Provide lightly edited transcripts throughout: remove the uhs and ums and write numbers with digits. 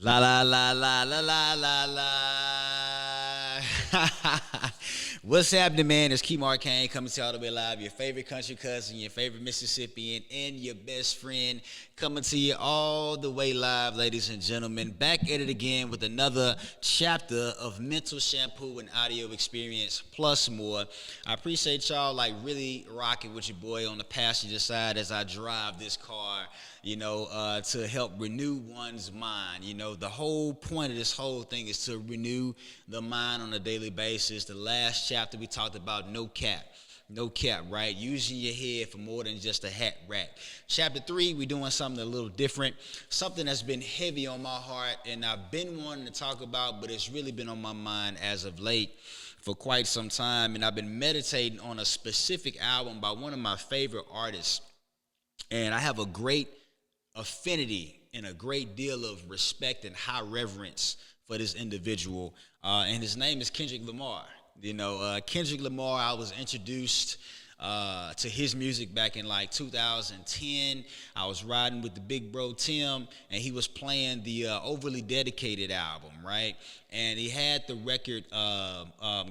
La la la la la la la la. What's happening, man? It's Kimar coming to you all the way live. Your favorite country cousin, your favorite Mississippian, and your best friend coming to you all the way live, ladies and gentlemen. Back at it again with another chapter of Mental Shampoo and audio experience plus more. I appreciate y'all really rocking with your boy on the passenger side as I drive this car, to help renew one's mind. The whole point of this whole thing is to renew the mind on a daily basis. The last chapter we talked about no cap, right? Using your head for more than just a hat rack. Chapter 3, we're doing something a little different, something that's been heavy on my heart and I've been wanting to talk about, but it's really been on my mind as of late for quite some time. And I've been meditating on a specific album by one of my favorite artists. And I have a great affinity and a great deal of respect and high reverence for this individual. And his name is Kendrick Lamar. Kendrick Lamar, I was introduced to his music back in 2010. I was riding with the big bro Tim, and he was playing the Overly Dedicated album, right? And he had the record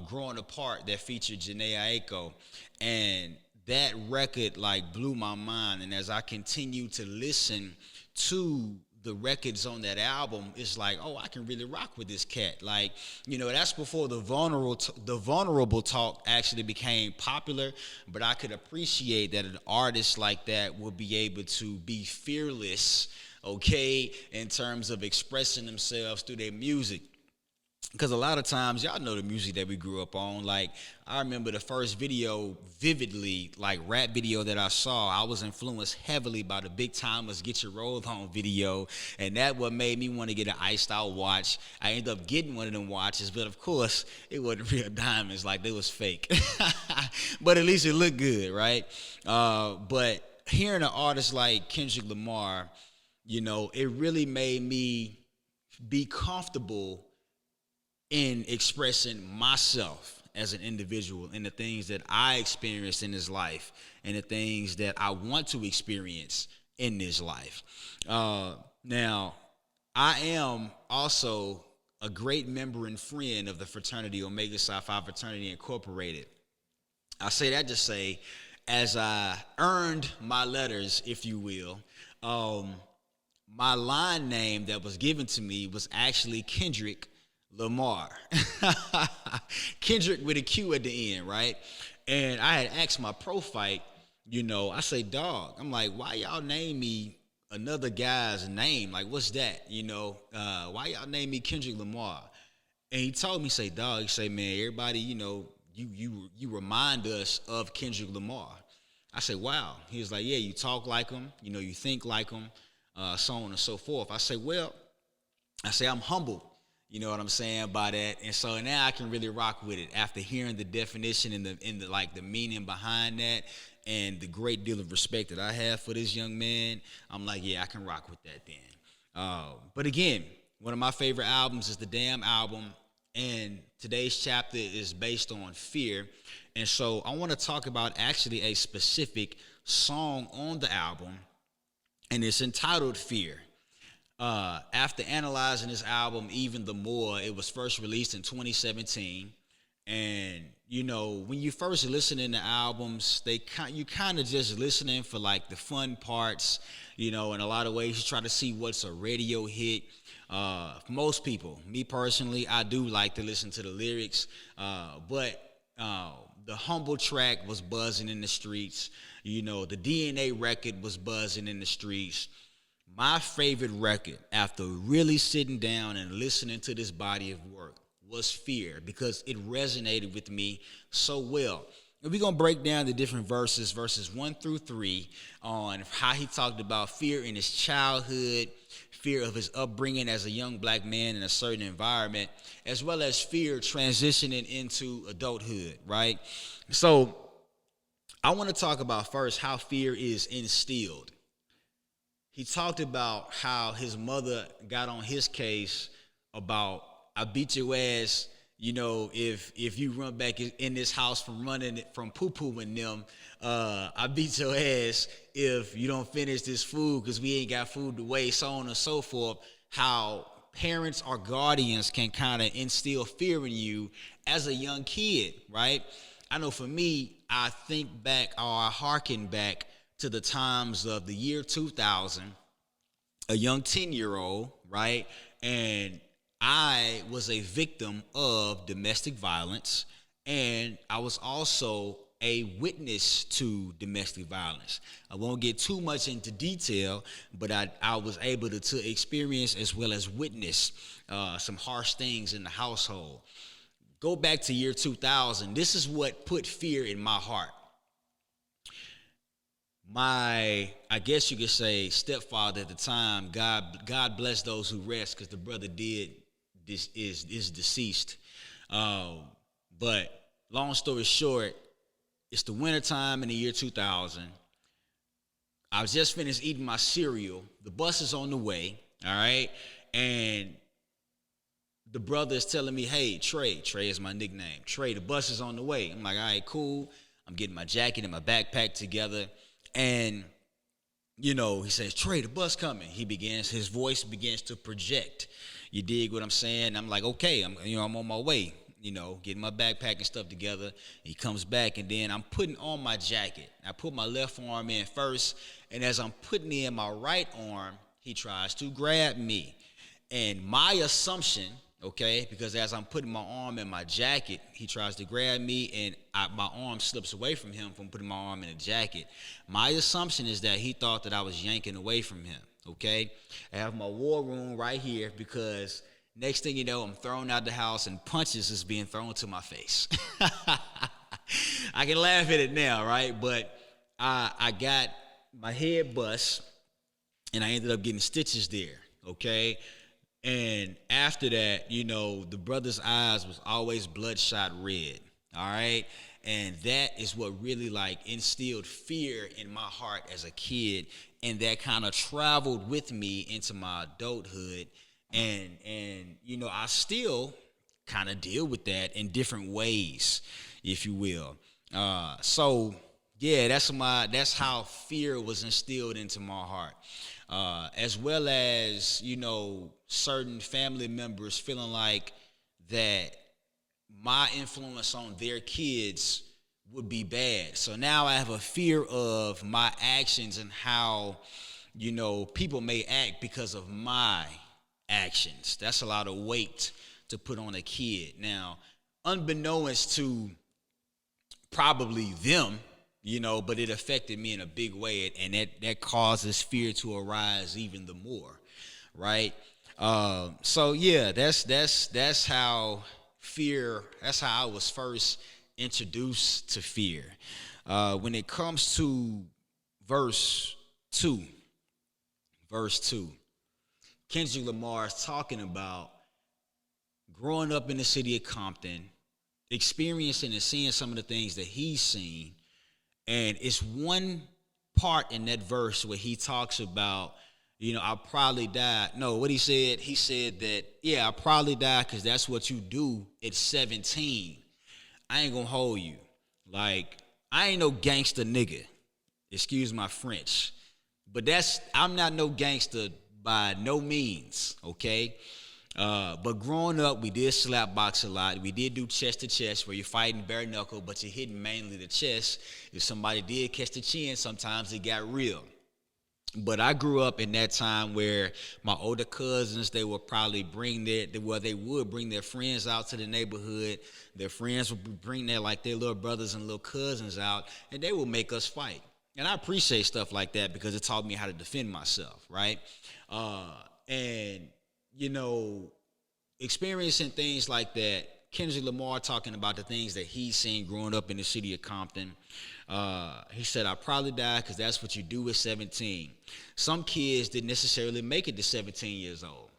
Growing Apart that featured Jhené Aiko. And that record blew my mind. And as I continue to listen to the records on that album, it's I can really rock with this cat. That's before the vulnerable talk actually became popular, but I could appreciate that an artist like that would be able to be fearless, okay, in terms of expressing themselves through their music. Because a lot of times, y'all know the music that we grew up on. I remember the first video vividly, rap video that I saw. I was influenced heavily by the Big Timers Get Your Roll On video. And that what made me want to get an iced out watch. I ended up getting one of them watches. But of course, it wasn't real diamonds. They was fake. But at least it looked good, right? But hearing an artist like Kendrick Lamar, it really made me be comfortable in expressing myself as an individual and the things that I experienced in this life and the things that I want to experience in this life. Now, I am also a great member and friend of the fraternity Omega Psi Phi Fraternity Incorporated. I say that to say, as I earned my letters, if you will, my line name that was given to me was actually Kendrick Lamar. Kendrick with a Q at the end, right? And I had asked my profile, I say, dog, I'm why y'all name me another guy's name? What's that? Why y'all name me Kendrick Lamar? And he told me, say, dog, man, everybody, you remind us of Kendrick Lamar. I say, wow. He was like, yeah, you talk like him, you think like him, so on and so forth. I say, I'm humbled. You know what I'm saying by that? And so now I can really rock with it after hearing the definition and the meaning behind that and the great deal of respect that I have for this young man. I'm yeah, I can rock with that then. But again, one of my favorite albums is the Damn album, and today's chapter is based on fear. And so I want to talk about actually a specific song on the album, and it's entitled Fear. After analyzing this album even the more, it was first released in 2017. And, when you first listen to albums, you kind of just listening for the fun parts, in a lot of ways you try to see what's a radio hit. For most people, me personally, I do like to listen to the lyrics, but the Humble track was buzzing in the streets. The DNA record was buzzing in the streets. My favorite record, after really sitting down and listening to this body of work, was Fear, because it resonated with me so well. And we're going to break down the different verses 1 through 3, on how he talked about fear in his childhood, fear of his upbringing as a young black man in a certain environment, as well as fear transitioning into adulthood, right? So I want to talk about first how fear is instilled. He talked about how his mother got on his case about, I beat your ass, if you run back in this house from poo-pooing them, I beat your ass if you don't finish this food because we ain't got food to waste, so on and so forth. How parents or guardians can kind of instill fear in you as a young kid, right? I know for me, I think back or I hearken back to the times of the year 2000, a young 10-year-old, right? And I was a victim of domestic violence, and I was also a witness to domestic violence. I won't get too much into detail, but I was able to experience as well as witness some harsh things in the household. Go back to year 2000. This is what put fear in my heart. My, I guess you could say, stepfather at the time, God bless those who rest, because the brother is deceased. But long story short, it's the wintertime in the year 2000. I was just finished eating my cereal. The bus is on the way, all right? And the brother is telling me, hey, Trey is my nickname. Trey, the bus is on the way. I'm like, all right, cool. I'm getting my jacket and my backpack together. And, he says, Trey, the bus coming. His voice begins to project. You dig what I'm saying? I'm like, okay, I'm on my way, getting my backpack and stuff together. He comes back, and then I'm putting on my jacket. I put my left arm in first, and as I'm putting in my right arm, he tries to grab me. And my assumption, okay, because as I'm putting my arm in my jacket, he tries to grab me, and my arm slips away from him from putting my arm in the jacket. My assumption is that he thought that I was yanking away from him, okay? I have my war room right here, because next thing you know, I'm thrown out the house and punches is being thrown to my face. I can laugh at it now, right? But I got my head bust, and I ended up getting stitches there, okay? And after that, the brother's eyes was always bloodshot red, all right? And that is what really, instilled fear in my heart as a kid, and that kind of traveled with me into my adulthood. And I still kind of deal with that in different ways, if you will. So yeah, that's how fear was instilled into my heart. As well as, certain family members feeling like that my influence on their kids would be bad. So now I have a fear of my actions and how, people may act because of my actions. That's a lot of weight to put on a kid. Now, unbeknownst to probably them, but it affected me in a big way, and that causes fear to arise even the more, right? So yeah, that's how I was first introduced to fear. When it comes to verse 2, Kendrick Lamar is talking about growing up in the city of Compton, experiencing and seeing some of the things that he's seen. And it's one part in that verse where he talks about, I probably died. No, what he said that, yeah, I probably died because that's what you do at 17. I ain't gonna hold you. I ain't no gangster nigga. Excuse my French. But I'm not no gangster by no means, okay? But growing up, we did slap box a lot. We did do chest to chest where you're fighting bare knuckle, but you're hitting mainly the chest. If somebody did catch the chin, sometimes it got real. But I grew up in that time where my older cousins, they would probably they would bring their friends out to the neighborhood. Their friends would bring their little brothers and little cousins out, and they would make us fight. And I appreciate stuff like that because it taught me how to defend myself, right? And experiencing things like that, Kendrick Lamar talking about the things that he's seen growing up in the city of Compton. He said, I probably died because that's what you do at 17. Some kids didn't necessarily make it to 17 years old.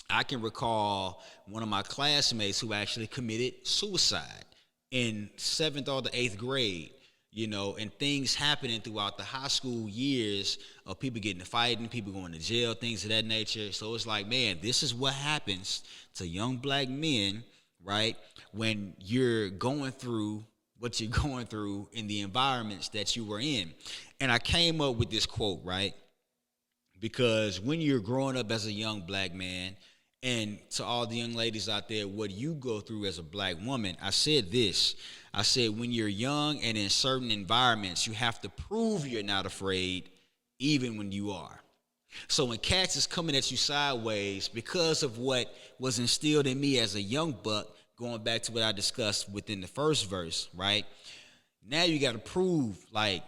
I can recall one of my classmates who actually committed suicide in 7th or the 8th grade. And things happening throughout the high school years of people getting to fighting, people going to jail, things of that nature. So it's like, man, this is what happens to young black men, right, when you're going through what you're going through in the environments that you were in. And I came up with this quote, right, because when you're growing up as a young black man And to all the young ladies out there, what you go through as a black woman, I said this. I said, when you're young and in certain environments, you have to prove you're not afraid, even when you are. So when cats is coming at you sideways because of what was instilled in me as a young buck, going back to what I discussed within the first verse, right? Now you got to prove, like,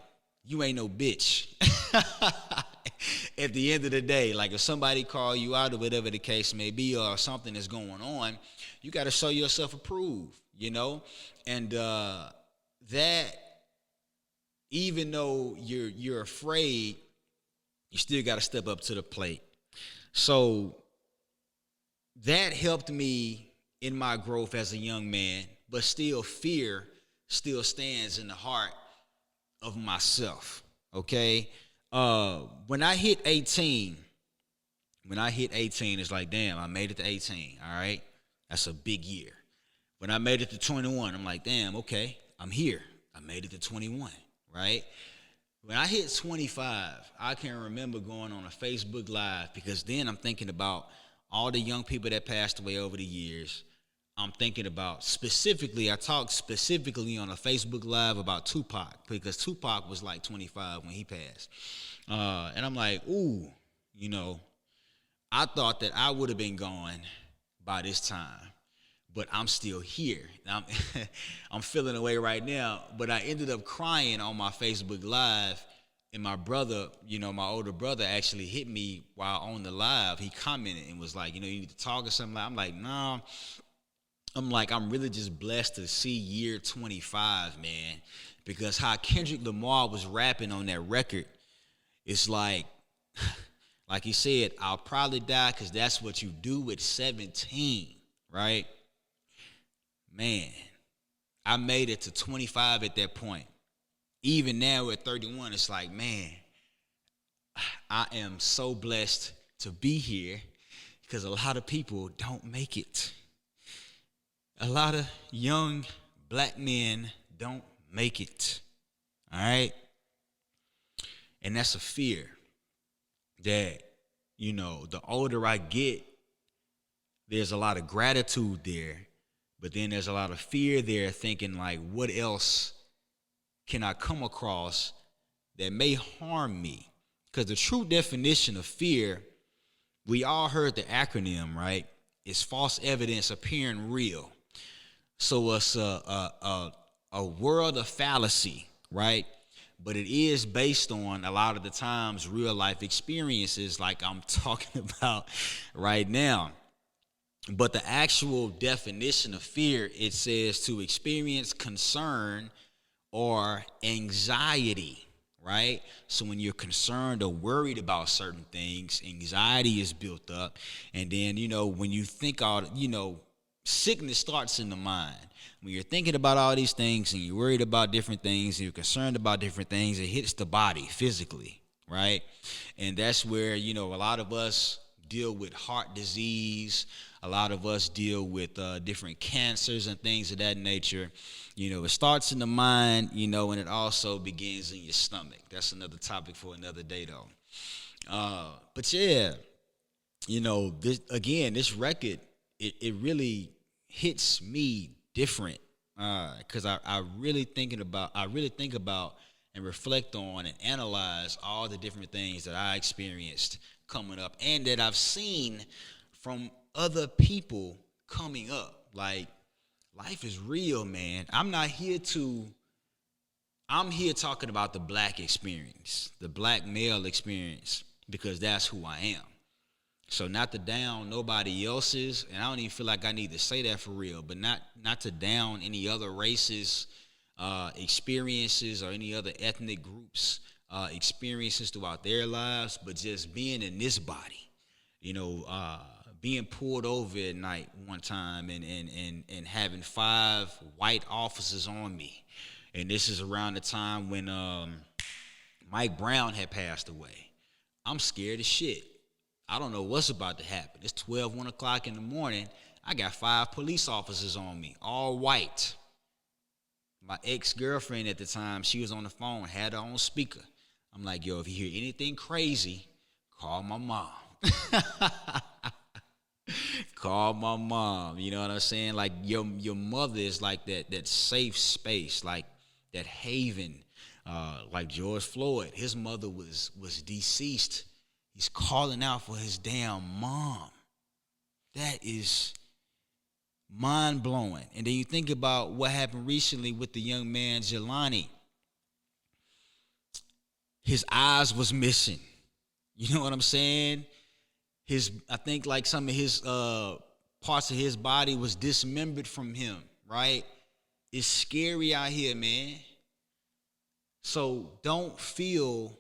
you ain't no bitch. At the end of the day, like if somebody call you out or whatever the case may be, or something is going on, you got to show yourself approved, you know? And that, even though you're afraid, you still got to step up to the plate. So that helped me in my growth as a young man, but still fear still stands in the heart of myself, okay? When I hit 18, it's like, damn, I made it to 18, all right? That's a big year. When I made it to 21, I'm like, damn, okay, I'm here. I made it to 21, right? When I hit 25, I can remember going on a Facebook Live, because then I'm thinking about all the young people that passed away over the years. I'm thinking about I talked specifically on a Facebook Live about Tupac, because Tupac was like 25 when he passed. And I'm like, ooh, you know, I thought that I would have been gone by this time, but I'm still here. I'm feeling away right now, but I ended up crying on my Facebook Live, and my brother, you know, my older brother actually hit me while on the live. He commented and was like, you know, you need to talk or something. I'm like, nah. I'm really just blessed to see year 25, man, because how Kendrick Lamar was rapping on that record, it's like he said, I'll probably die because that's what you do at 17, right? Man, I made it to 25 at that point. Even now at 31, it's like, man, I am so blessed to be here, because a lot of people don't make it. A lot of young black men don't make it, all right? And that's a fear that, you know, the older I get, there's a lot of gratitude there, but then there's a lot of fear there, thinking like, what else can I come across that may harm me? Because the true definition of fear, we all heard the acronym, right? It's false evidence appearing real. So it's a world of fallacy, right? But it is based on, a lot of the times, real life experiences like I'm talking about right now. But the actual definition of fear, it says to experience concern or anxiety, right? So when you're concerned or worried about certain things, anxiety is built up. And then, you know, when you think sickness starts in the mind. When you're thinking about all these things and you're worried about different things and you're concerned about different things, it hits the body physically, right? And that's where, you know, a lot of us deal with heart disease. A lot of us deal with different cancers and things of that nature. You know, it starts in the mind, you know, and it also begins in your stomach. That's another topic for another day, though. But yeah, you know, this record, it really hits me different, because I really think about and reflect on and analyze all the different things that I experienced coming up and that I've seen from other people coming up. Like, life is real, man. I'm here talking about the black experience, the black male experience, because that's who I am. So not to down nobody else's, and I don't even feel like I need to say that for real, but not to down any other races, experiences, or any other ethnic groups' experiences throughout their lives, but just being in this body, you know, being pulled over at night one time and having 5 white officers on me. And this is around the time when Mike Brown had passed away. I'm scared as shit. I don't know what's about to happen. It's 1 o'clock in the morning. I got 5 police officers on me, all white. My ex-girlfriend at the time, she was on the phone, had her own speaker. I'm like, yo, if you hear anything crazy, call my mom. Call my mom. You know what I'm saying? Like your mother is like that safe space, like that haven. Like George Floyd, his mother was deceased. He's calling out for his damn mom. That is mind blowing. And then you think about what happened recently with the young man Jelani. His eyes was missing. You know what I'm saying? I think like some of his parts of his body was dismembered from him, right? It's scary out here, man. So don't feel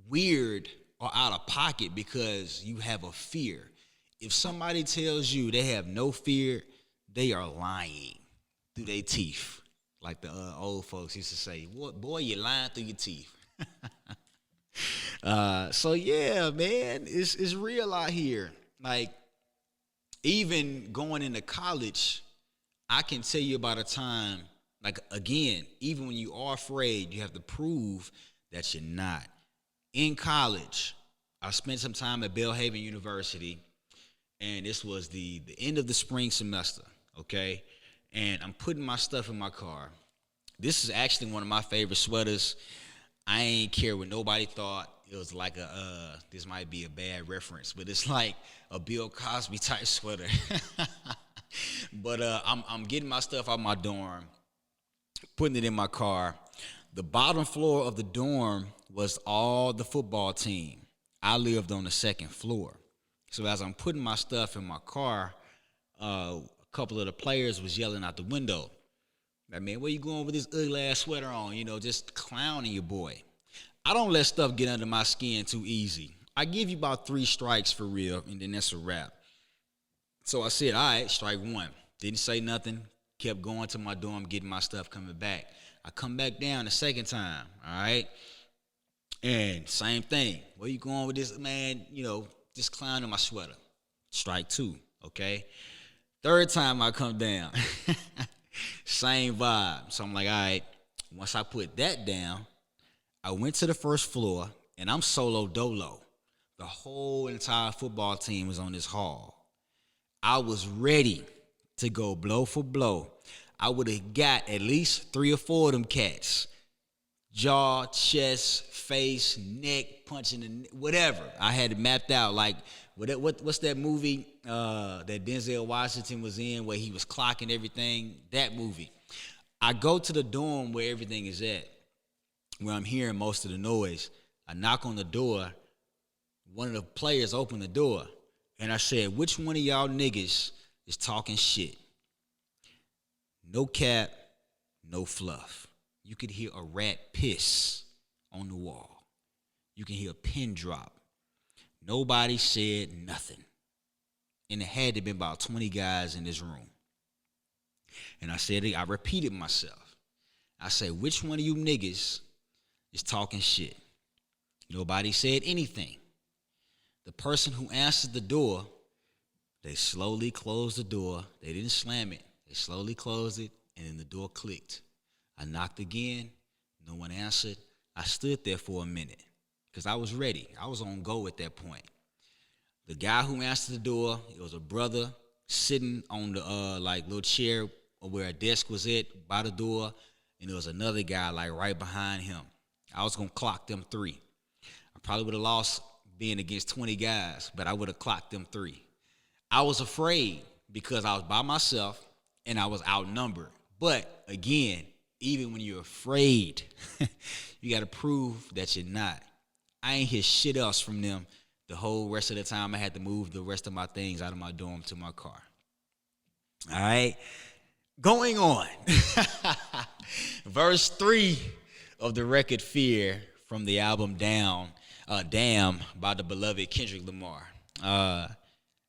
weird or out of pocket because you have a fear. If somebody tells you they have no fear, they are lying through their teeth. Like the old folks used to say, boy, you're lying through your teeth. So yeah, man, it's real out here. Like, even going into college, I can tell you about a time, like, again, even when you are afraid, you have to prove that you're not. In college, I spent some time at Belhaven University, and this was the end of the spring semester, okay? And I'm putting my stuff in my car. This is actually one of my favorite sweaters. I ain't care what nobody thought. It was like this might be a bad reference, but it's like a Bill Cosby type sweater. But I'm getting my stuff out my dorm, putting it in my car. The bottom floor of the dorm was all the football team. I lived on the second floor. So as I'm putting my stuff in my car, a couple of the players was yelling out the window, like, man, where you going with this ugly ass sweater on? You know, just clowning your boy. I don't let stuff get under my skin too easy. I give you about 3 strikes for real, and then that's a wrap. So I said, all right, strike 1. Didn't say nothing. Kept going to my dorm, getting my stuff, coming back. I come back down the second time, all right? And same thing. Where you going with this, man? You know, just clowning my sweater. Strike 2, okay? Third time I come down. Same vibe. So I'm like, all right, once I put that down, I went to the first floor, and I'm solo dolo. The whole entire football team was on this hall. I was ready to go blow for blow. I would have got at least 3 or 4 of them cats. Jaw, chest, face, neck, punching the whatever. I had it mapped out. Like, what's that movie that Denzel Washington was in where he was clocking everything? That movie. I go to the dorm where everything is at, where I'm hearing most of the noise. I knock on the door. One of the players opened the door, and I said, which one of y'all niggas is talking shit? No cap, no fluff. You could hear a rat piss on the wall. You can hear a pin drop. Nobody said nothing. And it had to be about 20 guys in this room. And I said, I repeated myself. I said, which one of you niggas is talking shit? Nobody said anything. The person who answered the door, they slowly closed the door. They didn't slam it. They slowly closed it, and then the door clicked. I knocked again. No one answered. I stood there for a minute because I was ready. I was on go at that point. The guy who answered the door, it was a brother sitting on the little chair where a desk was at by the door, and there was another guy like right behind him. I was gonna clock them 3. I probably would have lost being against 20 guys, but I would have clocked them 3. I was afraid because I was by myself and I was outnumbered. But again, even when you're afraid, you got to prove that you're not. I ain't hear shit else from them the whole rest of the time. I had to move the rest of my things out of my dorm to my car. All right. Going on. Verse 3 of the record Fear from the album Damn by the beloved Kendrick Lamar.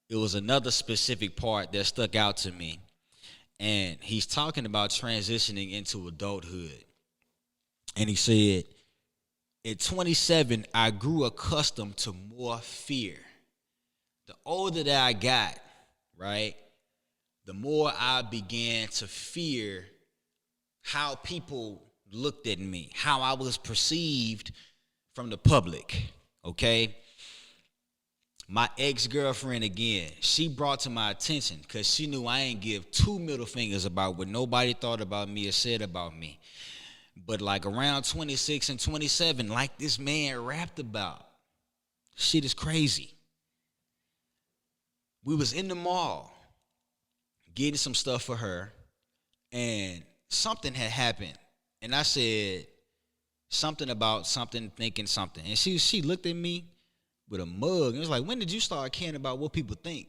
It was another specific part that stuck out to me. And he's talking about transitioning into adulthood. And he said, at 27, I grew accustomed to more fear. The older that I got, right, the more I began to fear how people looked at me, how I was perceived from the public, okay? My ex-girlfriend again, she brought to my attention because she knew I ain't give two middle fingers about what nobody thought about me or said about me. But like around 26 and 27, like this man rapped about, shit is crazy. We was in the mall getting some stuff for her, and something had happened. And I said something about something, thinking something. And she looked at me with a mug and was like, when did you start caring about what people think?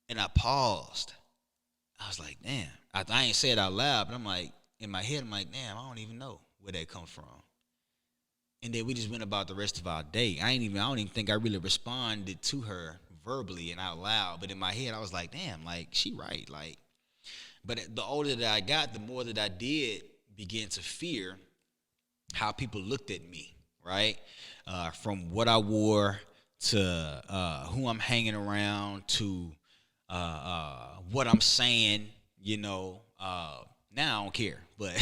And I paused. I was like, damn. I ain't say it out loud, but I'm like, in my head, I'm like, damn, I don't even know where that come from. And then we just went about the rest of our day. I don't even think I really responded to her verbally and out loud. But in my head, I was like, damn, like, she right. Like, but the older that I got, the more that I did begin to fear how people looked at me, right? From what I wore to who I'm hanging around to what I'm saying, now I don't care. But,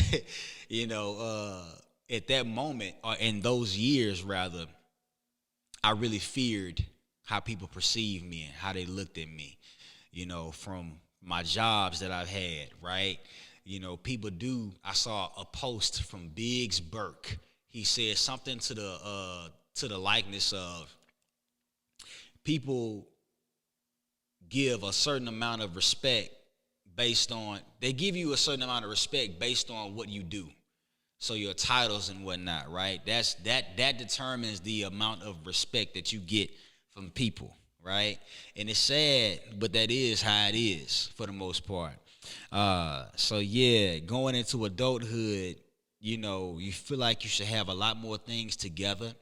at that moment, or in those years rather, I really feared how people perceived me and how they looked at me, from my jobs that I've had, right? I saw a post from Biggs Burke. He said something to the likeness of, people give a certain amount of respect they give you a certain amount of respect based on what you do. So your titles and whatnot, right? That determines the amount of respect that you get from people, right? And it's sad, but that is how it is for the most part. So yeah, going into adulthood, you feel like you should have a lot more things together.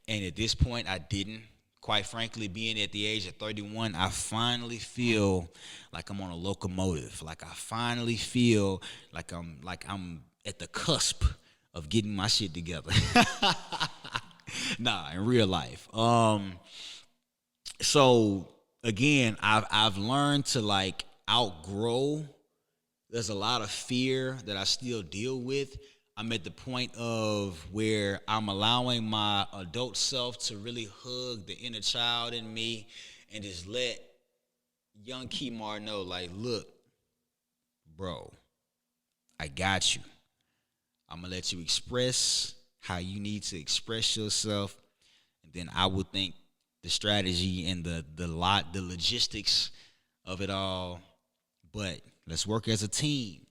And at this point, I didn't. Quite frankly, being at the age of 31, I finally feel like I'm on a locomotive. Like I finally feel like I'm at the cusp of getting my shit together. Nah, in real life. So again, I've learned to like outgrow. There's a lot of fear that I still deal with. I'm at the point of where I'm allowing my adult self to really hug the inner child in me and just let young Kimar know, like, look, bro, I got you. I'm going to let you express how you need to express yourself. And then I will think the strategy and the logistics of it all. But let's work as a team.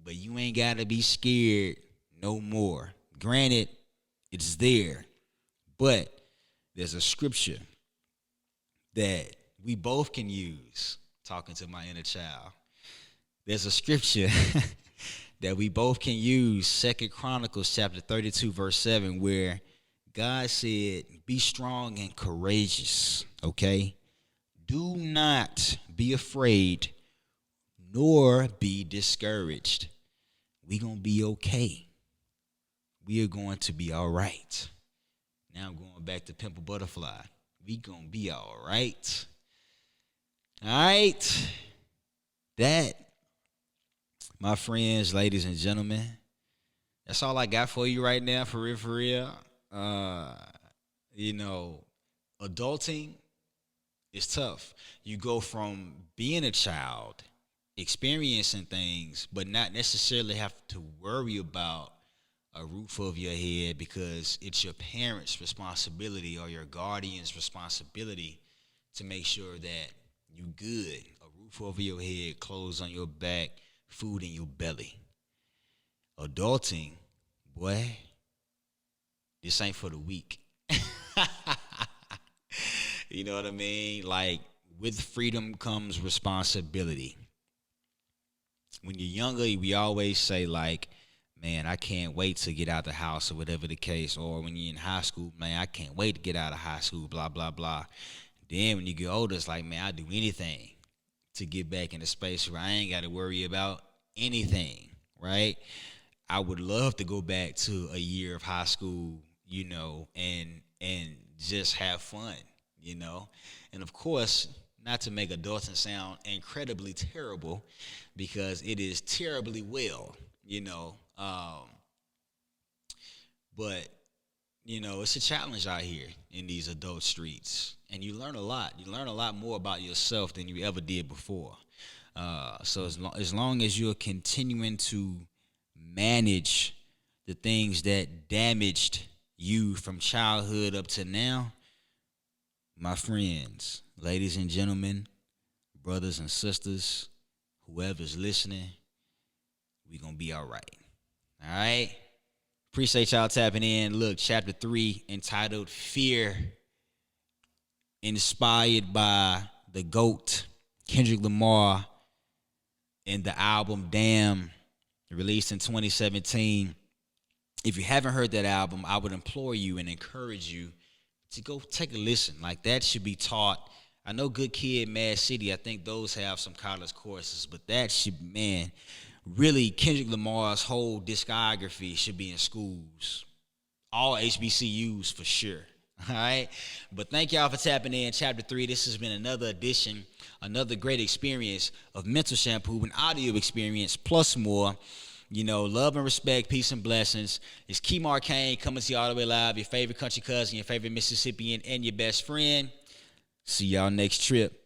But you ain't got to be scared no more. Granted, it's there. But there's a scripture that we both can use, talking to my inner child. There's a scripture that we both can use, 2 Chronicles chapter 32, verse 7, where God said, be strong and courageous, okay? Do not be afraid, nor be discouraged. We're going to be okay. We are going to be all right. Now I'm going back to Pimple Butterfly. We going to be all right. All right. That, my friends, ladies and gentlemen, that's all I got for you right now, for real, for real. Adulting is tough. You go from being a child, experiencing things, but not necessarily have to worry about a roof over your head because it's your parents' responsibility or your guardian's responsibility to make sure that you good. A roof over your head, clothes on your back, food in your belly. Adulting, boy, this ain't for the weak. You know what I mean? Like, with freedom comes responsibility. When you're younger, we always say, like, man, I can't wait to get out the house or whatever the case. Or when you're in high school, man, I can't wait to get out of high school, blah, blah, blah. Then when you get older, it's like, man, I'd do anything to get back in a space where I ain't got to worry about anything, right? I would love to go back to a year of high school, and just have fun, And of course, not to make adulting sound incredibly terrible, because it is terribly well, But it's a challenge out here in these adult streets, and you learn a lot. You learn a lot more about yourself than you ever did before. So as long as you're continuing to manage the things that damaged you from childhood up to now, my friends, ladies and gentlemen, brothers and sisters, whoever's listening, we gonna be all right. All right. Appreciate y'all tapping in. Look, chapter 3 entitled Fear, inspired by the GOAT, Kendrick Lamar, and the album Damn, released in 2017. If you haven't heard that album, I would implore you and encourage you to go take a listen. Like, that should be taught. I know Good Kid, Mad City, I think those have some college courses, but that should, man, really, Kendrick Lamar's whole discography should be in schools. All HBCUs for sure. All right. But thank y'all for tapping in. Chapter 3. This has been another edition, another great experience of Mental Shampoo, an audio experience plus more. Love and respect, peace and blessings. It's Kimar coming to you all the way live, your favorite country cousin, your favorite Mississippian, and your best friend. See y'all next trip.